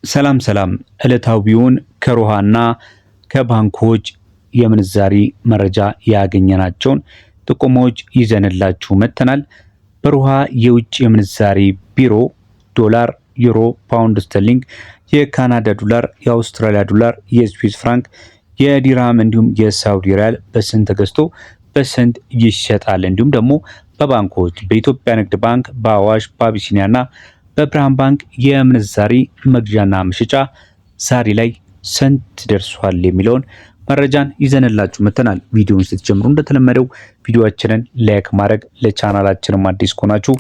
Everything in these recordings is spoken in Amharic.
ሰላም ሰላም ዕለታዊውን ከሮሃና ከባንኮች የምንዛሪ መረጃ ያገኘናቸውን ጥቆማዎች ይዘንላችሁ መጥተናል። በሮሃ የውጭ የምንዛሪ ቢሮ ዶላር፣ ዩሮ፣ ፓውንድ ስተርሊንግ፣ የካናዳ ዶላር፣ የአውስትራሊያ ዶላር፣ የስዊስ ፍራንክ፣ የዲራም እንዲሁም የሳውዲ ሪያል በስንት ተገዝቶ በስንት ይሸጣል፣ እንዲሁም ደግሞ በባንኮች በኢትዮጵያ ንግድ ባንክ፣ በአዋሽ፣ በአቢሲኒያና በብርሃን ባንክ የምንዛሪ መግዣና መሸጫ ዛሬ ላይ ስንት ደርሷል የሚለውን መረጃን ይዘንላችሁ መጥተናል። ቪዲዮውን ስትጀምሩ እንደተለመደው ቪዲዮአችንን ላይክ ማድረግ፣ ለቻናላችንም አዲስ ከሆናችሁ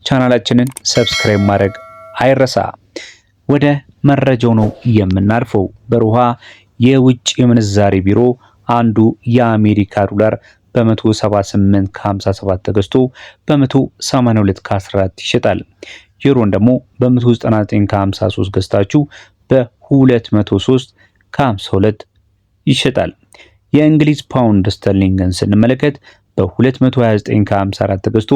ቻናላችንን ሰብስክራይብ ማድረግ አይረሳ። ወደ መረጃው ነው የምናልፈው። በሮሃ የውጭ የምንዛሪ ቢሮ አንዱ የአሜሪካ ዶላር በ178 ከ57 ተገዝቶ በ182 ከ14 ይሸጣል። ዩሮን ደግሞ በ199 ከ53 ገዝታችሁ በ203 ከ52 ይሸጣል። የእንግሊዝ ፓውንድ ስተርሊንግን ስንመለከት በ229 ከ54 ተገዝቶ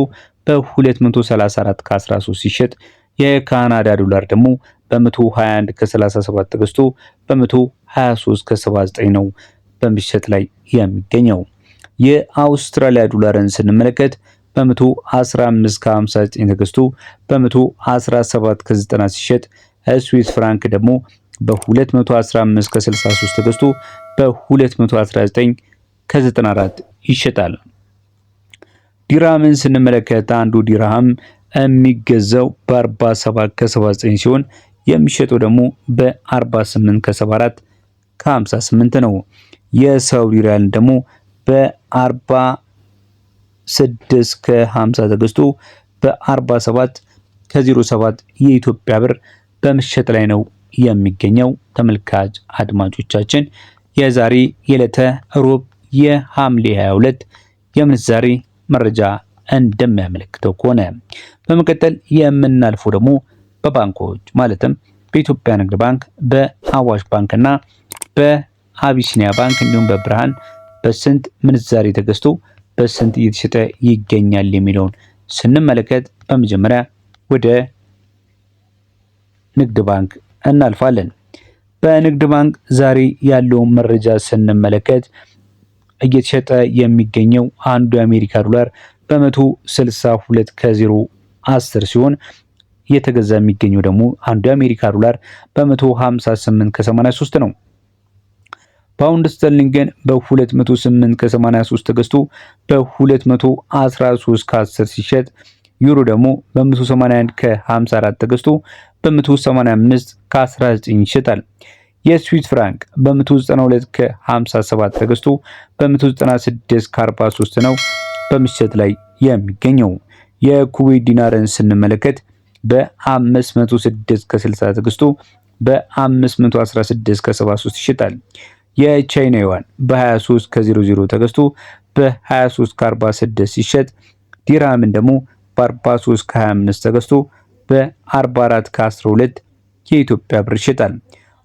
በ234 ከ13 ሲሸጥ፣ የካናዳ ዶላር ደግሞ በ121 ከ37 ተገዝቶ በ123 ከ79 ነው በምሽት ላይ የሚገኘው። የአውስትራሊያ ዶላርን ስንመለከት በ115 ከ59 ተገዝቶ በ117 ከ90 ሲሸጥ፣ ስዊስ ፍራንክ ደግሞ በ215 ከ63 ተገዝቶ በ219 ከ94 ይሸጣል። ዲራምን ስንመለከት አንዱ ዲራም የሚገዛው በ47 ከ79 ሲሆን የሚሸጠው ደግሞ በ48 ከ74 ከ58 ነው። የሳውዲ ሪያል ደግሞ በ46 ከ50 ተገዝቶ በ47 ከ07 የኢትዮጵያ ብር በመሸጥ ላይ ነው የሚገኘው። ተመልካች አድማጮቻችን የዛሬ የዕለተ ሮብ የሐምሌ 22 የምንዛሬ መረጃ እንደሚያመለክተው ከሆነ በመቀጠል የምናልፈው ደግሞ በባንኮች ማለትም በኢትዮጵያ ንግድ ባንክ፣ በአዋሽ ባንክና በአቢሲኒያ ባንክ እንዲሁም በብርሃን በስንት ምንዛሬ ተገዝቶ በስንት እየተሸጠ ይገኛል የሚለውን ስንመለከት በመጀመሪያ ወደ ንግድ ባንክ እናልፋለን። በንግድ ባንክ ዛሬ ያለውን መረጃ ስንመለከት እየተሸጠ የሚገኘው አንዱ የአሜሪካ ዶላር በ162 ከ010 ሲሆን እየተገዛ የሚገኘው ደግሞ አንዱ የአሜሪካ ዶላር በ158 ከ83 ነው። ፓውንድ ስተርሊንግን በ208 ከ83 ተገዝቶ በ213 ከ10 ሲሸጥ፣ ዩሮ ደግሞ በ181 ከ54 ተገዝቶ በ185 ከ19 ይሸጣል። የስዊስ ፍራንክ በ192 ከ57 ተገዝቶ በ196 ከ43 ነው በምሽት ላይ የሚገኘው። የኩዌት ዲናርን ስንመለከት በ506 ከ60 ተገዝቶ በ516 ከ73 ይሸጣል። የቻይና ዩዋን በ23 ከ00 ተገዝቶ በ23 ከ46 ሲሸጥ፣ ዲራምን ደግሞ በ43 ከ25 ተገዝቶ በ44 ከ12 የኢትዮጵያ ብር ይሸጣል።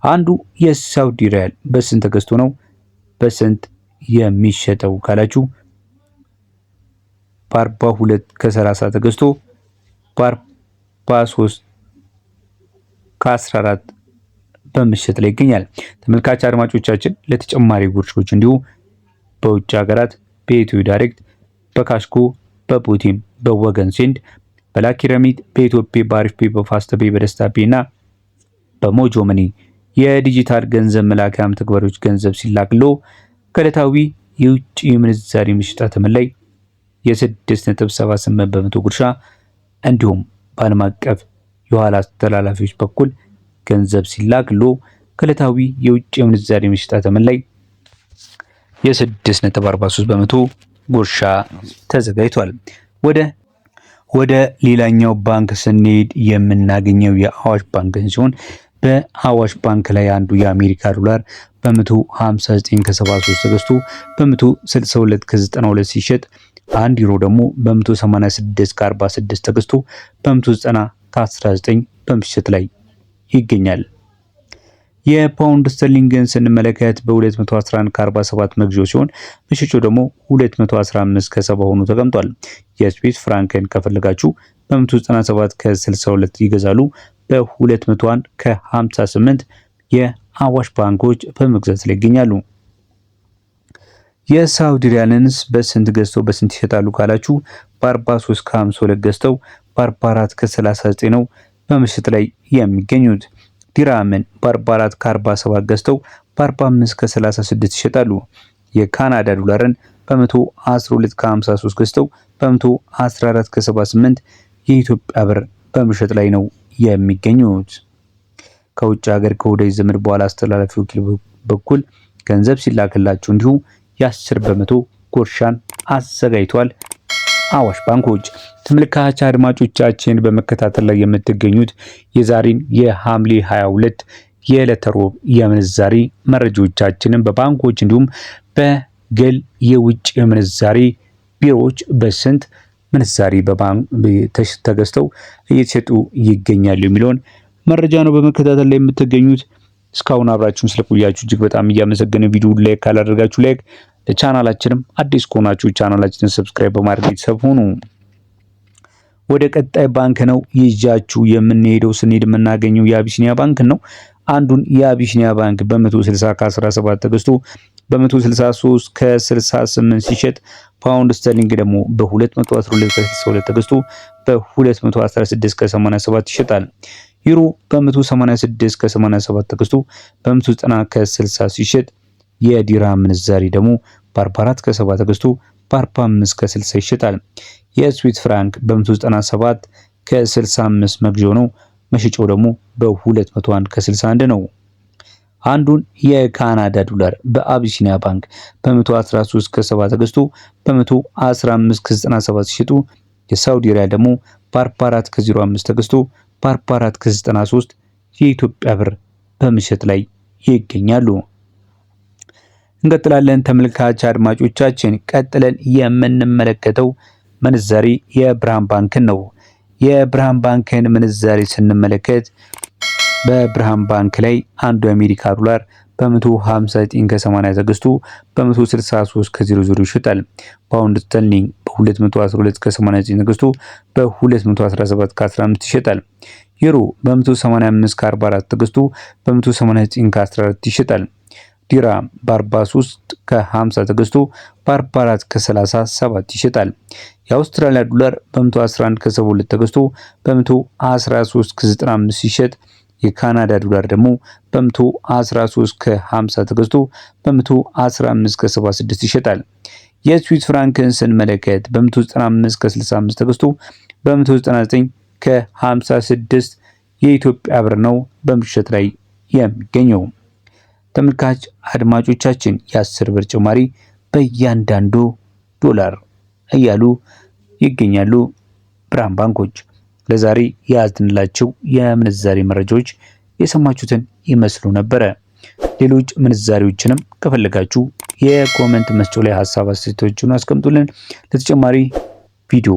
አንዱ የሳውዲ ሪያል በስንት ተገዝቶ ነው በስንት የሚሸጠው ካላችሁ በ42 ከ30 ተገዝቶ በ43 ከ14 በምሽት ላይ ይገኛል። ተመልካች አድማጮቻችን ለተጨማሪ ጉርሾች እንዲሁ በውጭ ሀገራት በኢትዮ ዳይሬክት፣ በካሽኮ፣ በፑቲም፣ በወገን ሴንድ፣ በላኪ ረሚት፣ በኢትዮጵያ በአሪፍ ፔ፣ በፋስት ፔ፣ በደስታ ፔ እና በሞጆ መኒ የዲጂታል ገንዘብ መላኪያ መተግበሪያዎች ገንዘብ ሲላክሎ ከዕለታዊ የውጭ ምንዛሪ ምሽጣ ተመን ላይ የ6.78 በመቶ ጉርሻ እንዲሁም በዓለም አቀፍ የኋላ አስተላላፊዎች በኩል ገንዘብ ሲላክሎ ከዕለታዊ የውጭ ምንዛሪ ምሽጣ ተመን ላይ የ6.43 በመቶ ጉርሻ ተዘጋጅቷል። ወደ ሌላኛው ባንክ ስንሄድ የምናገኘው የአዋሽ ባንክን ሲሆን በአዋሽ ባንክ ላይ አንዱ የአሜሪካ ዶላር በ159 ከ73 ተገዝቶ በ162 ከ92 ሲሸጥ፣ አንድ ዩሮ ደግሞ በ186 ከ46 ተገዝቶ በ190 ከ19 በምሽት ላይ ይገኛል። የፓውንድ ስተርሊንግን ስንመለከት በ211 ከ47 መግዣው ሲሆን መሸጫው ደግሞ 215 ከ70 ሆኖ ተቀምጧል። የስዊስ ፍራንክን ከፈለጋችሁ በ197 ከ62 ይገዛሉ። በ200 ከ58 የአዋሽ ባንኮች በመግዛት ላይ ይገኛሉ። የሳውዲ ሪያልንስ በስንት ገዝተው በስንት ይሸጣሉ ካላችሁ በ43 ከ52 ገዝተው በ44 ከ39 ነው በምሽት ላይ የሚገኙት። ዲራምን በ44 ከ47 ገዝተው በ45 ከ36 ይሸጣሉ። የካናዳ ዶላርን በ112 ከ53 ገዝተው በ114 ከ78 የኢትዮጵያ ብር በምሽት ላይ ነው የሚገኙት። ከውጭ ሀገር ከወዳጅ ዘመድ በኋላ አስተላላፊ ወኪል በኩል ገንዘብ ሲላክላችሁ እንዲሁ የ10 በመቶ ጉርሻን አዘጋጅቷል አዋሽ ባንኮች። ተመልካች አድማጮቻችን በመከታተል ላይ የምትገኙት የዛሬን የሐምሌ 22 የዕለተ ሮብ የምንዛሬ መረጃዎቻችንን በባንኮች እንዲሁም በግል የውጭ የምንዛሬ ቢሮዎች በስንት ምንዛሬ በባንክ ተገዝተው እየተሸጡ ይገኛሉ የሚለውን መረጃ ነው በመከታተል ላይ የምትገኙት። እስካሁን አብራችሁን ስለቆያችሁ እጅግ በጣም እያመሰገነ ቪዲዮ ላይክ ካላደረጋችሁ ላይክ፣ ለቻናላችንም አዲስ ከሆናችሁ ቻናላችንን ሰብስክራይብ በማድረግ ቤተሰብ ሁኑ። ወደ ቀጣይ ባንክ ነው ይዣችሁ የምንሄደው። ስንሄድ የምናገኘው የአቢሲኒያ ባንክ ነው። አንዱን የአቢሲኒያ ባንክ በ160 ከ17 ተገዝቶ በ163 ከ68 ሲሸጥ ፓውንድ ስተርሊንግ ደግሞ በ212 ከ62 ተገዝቶ በ216 ከ87 ይሸጣል። ዩሮ በ186 ከ87 ተገዝቶ በ190 ከ60 ሲሸጥ የዲራም ምንዛሬ ደግሞ በ44 ከ7 ተገዝቶ በ45 ከ60 ይሸጣል። የስዊስ ፍራንክ በ197 ከ65 መግዣው ነው። መሸጫው ደግሞ በ201 ከ61 ነው። አንዱን የካናዳ ዶላር በአቢሲኒያ ባንክ በ113 ከ7 ተገዝቶ በ115 ከ97 ሲሸጡ የሳውዲ ሪያል ደግሞ በ44 ከ05 ተገዝቶ በ44 ከ93 የኢትዮጵያ ብር በምሽት ላይ ይገኛሉ። እንቀጥላለን ተመልካች አድማጮቻችን። ቀጥለን የምንመለከተው ምንዛሬ የብርሃን ባንክን ነው። የብርሃን ባንክን ምንዛሬ ስንመለከት በብርሃን ባንክ ላይ አንዱ የአሜሪካ ዶላር በ159 ከ80 ተገዝቶ በ163 ከ00 ይሸጣል። ፓውንድ ስተርሊንግ በ212 ከ89 ተገዝቶ በ217 ከ15 ይሸጣል። ዩሮ በ185 ከ44 ተገዝቶ በ189 ከ14 ይሸጣል። ዲራም በ43 ከ50 ተገዝቶ በ44 ከ37 ይሸጣል። የአውስትራሊያ ዶላር በ111 ከ72 ተገዝቶ በ113 ከ95 ሲሸጥ የካናዳ ዶላር ደግሞ በ113 ከ50 ተገዝቶ በ115 ከ76 ይሸጣል። የስዊስ ፍራንክን ስንመለከት በ195 ከ65 ተገዝቶ በ199 ከ56 የኢትዮጵያ ብር ነው በምሽት ላይ የሚገኘው። ተመልካች አድማጮቻችን የ10 ብር ጭማሪ በእያንዳንዱ ዶላር እያሉ ይገኛሉ ብርሃን ባንኮች። ለዛሬ ያዝንላችሁ የምንዛሬ መረጃዎች የሰማችሁትን ይመስሉ ነበረ። ሌሎች ምንዛሬዎችንም ከፈለጋችሁ የኮሜንት መስጫው ላይ ሐሳብ አስተያየቶችን አስቀምጡልን። ለተጨማሪ ቪዲዮ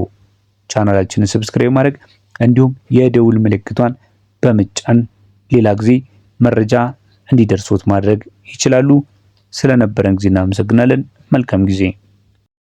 ቻናላችንን ሰብስክራይብ ማድረግ እንዲሁም የደውል ምልክቷን በመጫን ሌላ ጊዜ መረጃ እንዲደርሶት ማድረግ ይችላሉ። ስለነበረን ጊዜ እናመሰግናለን። መልካም ጊዜ